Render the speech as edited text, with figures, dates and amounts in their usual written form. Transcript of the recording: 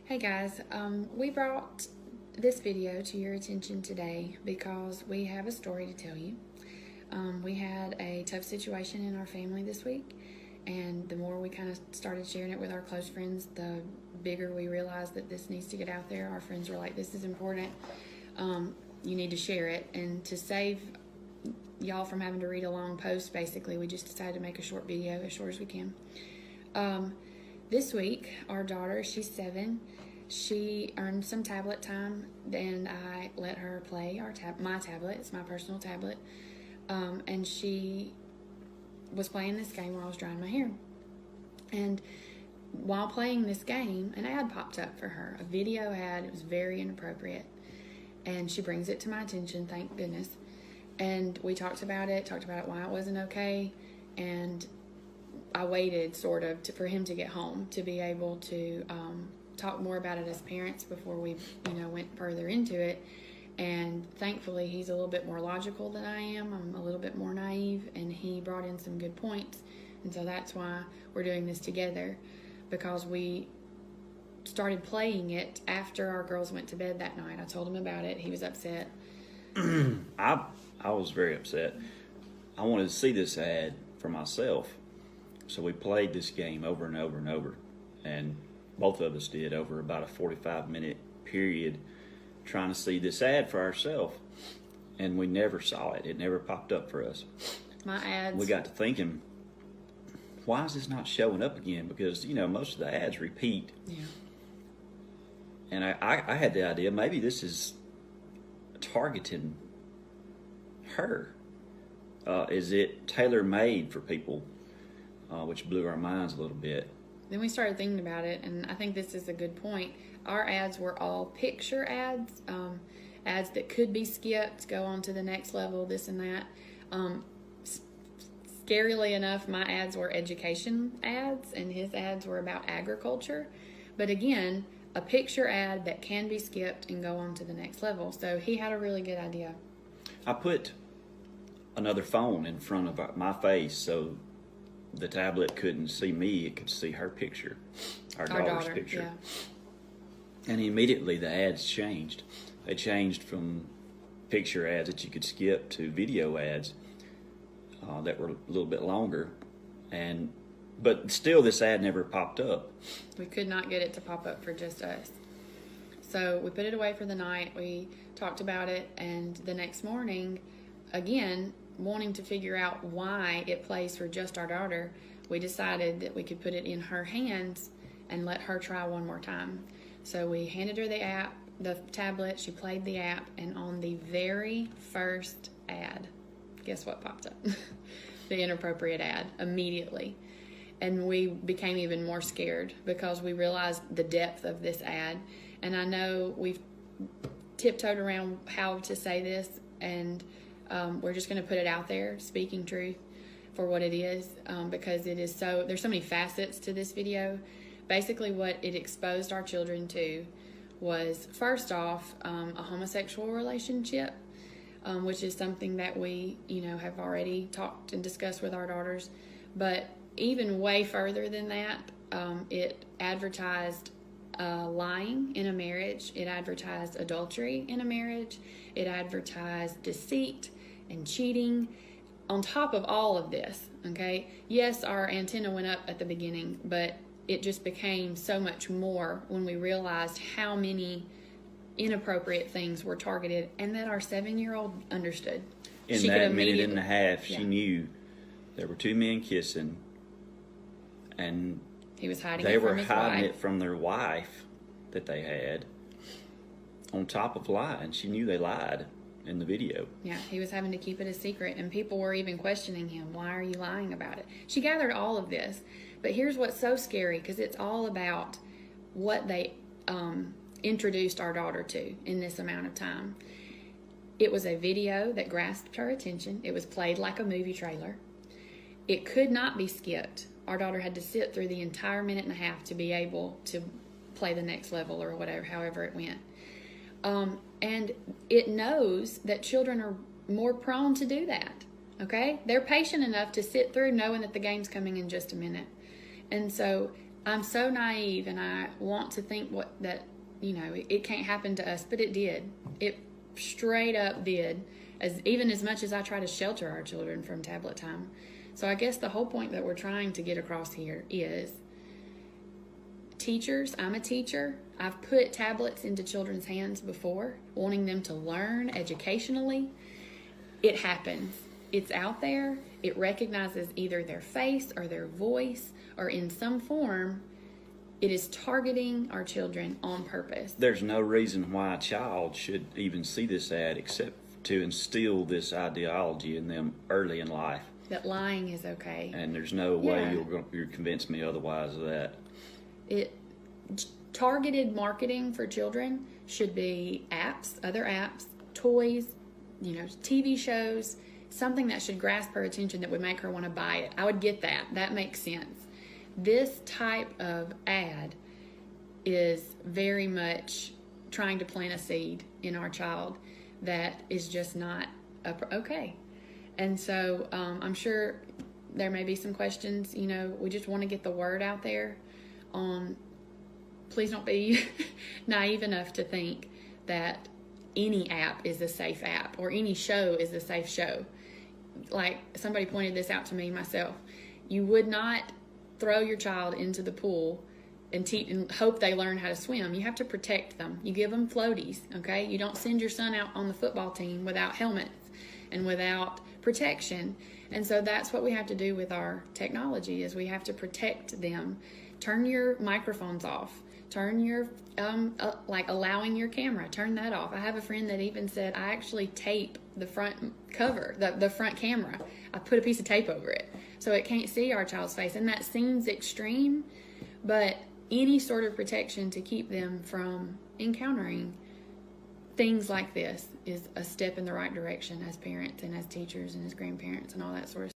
Hey guys, we brought this video to your attention today because we have a story to tell you. We had a tough situation in our family this week, and the more we kind of started sharing it with our close friends, the bigger we realized that this needs to get out there. Our friends were like, this is important. You need to share it. And to save y'all from having to read a long post, basically, we just decided to make a short video, as short as we can. This week, our daughter, she's 7, she earned some tablet time, and I let her play my tablet. It's my personal tablet. And she was playing this game while I was drying my hair. And while playing this game, an ad popped up for her, a video ad. It was very inappropriate. And she brings it to my attention, thank goodness. And we talked about it, why it wasn't okay. And I waited sort of for him to get home to be able to talk more about it as parents before we went further into it. And thankfully he's a little bit more logical than I am. I'm a little bit more naive, and he brought in some good points. And so that's why we're doing this together, because we started playing it after our girls went to bed that night. I told him about it. He was upset. I was very upset. I wanted to see this ad for myself. So we played this game over and over and over, and both of us did over about a 45-minute period trying to see this ad for ourselves, and we never saw it. It never popped up for us. My ads. We got to thinking, why is this not showing up again? Because, most of the ads repeat. Yeah. And I had the idea, maybe this is targeting her. Is it tailor-made for people? Which blew our minds a little bit. Then we started thinking about it, and I think this is a good point. Our ads were all picture ads, ads that could be skipped, go on to the next level, this and that. Scarily enough, my ads were education ads, and his ads were about agriculture. But again, a picture ad that can be skipped and go on to the next level. So he had a really good idea. I put another phone in front of my face so the tablet couldn't see me, it could see her picture, our daughter's picture. Yeah. And immediately the ads changed. They changed from picture ads that you could skip to video ads that were a little bit longer. But still, this ad never popped up. We could not get it to pop up for just us. So we put it away for the night. We talked about it, and the next morning, again, wanting to figure out why it plays for just our daughter, we decided that we could put it in her hands and let her try one more time. So we handed her the tablet, she played the app, and on the very first ad, guess what popped up? The inappropriate ad, immediately. And we became even more scared because we realized the depth of this ad. And I know we've tiptoed around how to say this, and we're just going to put it out there, speaking truth for what it is, because it is there's so many facets to this video. Basically, what it exposed our children to was, first off, a homosexual relationship, which is something that we, have already talked and discussed with our daughters. But even way further than that, it advertised lying in a marriage. It advertised adultery in a marriage. It advertised deceit and cheating. On top of all of this, okay, yes, our antenna went up at the beginning, but it just became so much more when we realized how many inappropriate things were targeted, and that our 7-year-old understood. In that minute and a half, she knew there were 2 men kissing, and he was hiding they it from were his hiding wife. it from their wife that they had, on top of lying. She knew they lied in the video. Yeah, he was having to keep it a secret, and people were even questioning him. Why are you lying about it? She gathered all of this, but here's what's so scary, because it's all about what they introduced our daughter to in this amount of time. It was a video that grasped her attention. It was played like a movie trailer. It could not be skipped. Our daughter had to sit through the entire minute and a half to be able to play the next level, or whatever, however it went. And it knows that children are more prone to do that, okay? They're patient enough to sit through knowing that the game's coming in just a minute. And so I'm so naive, and I want to think that it can't happen to us, but it did. It straight up did, even as much as I try to shelter our children from tablet time. So I guess the whole point that we're trying to get across here is, teachers, I'm a teacher. I've put tablets into children's hands before, wanting them to learn educationally. It happens. It's out there. It recognizes either their face or their voice, or in some form, it is targeting our children on purpose. There's no reason why a child should even see this ad except to instill this ideology in them early in life. That lying is okay. And there's no way you'll convince me otherwise of that. Targeted marketing for children should be apps, other apps, toys, TV shows, something that should grasp her attention that would make her want to buy it. I would get that. That makes sense. This type of ad is very much trying to plant a seed in our child that is just not okay. And so I'm sure there may be some questions. We just want to get the word out there on, please don't be naive enough to think that any app is a safe app or any show is a safe show. Like somebody pointed this out to me myself. You would not throw your child into the pool and hope they learn how to swim. You have to protect them. You give them floaties, okay? You don't send your son out on the football team without helmets and without protection. And so that's what we have to do with our technology, is we have to protect them. Turn your microphones off. Turn your, allowing your camera, turn that off. I have a friend that even said, I actually tape the front cover, the front camera. I put a piece of tape over it so it can't see our child's face. And that seems extreme, but any sort of protection to keep them from encountering things like this is a step in the right direction as parents and as teachers and as grandparents and all that sort of stuff.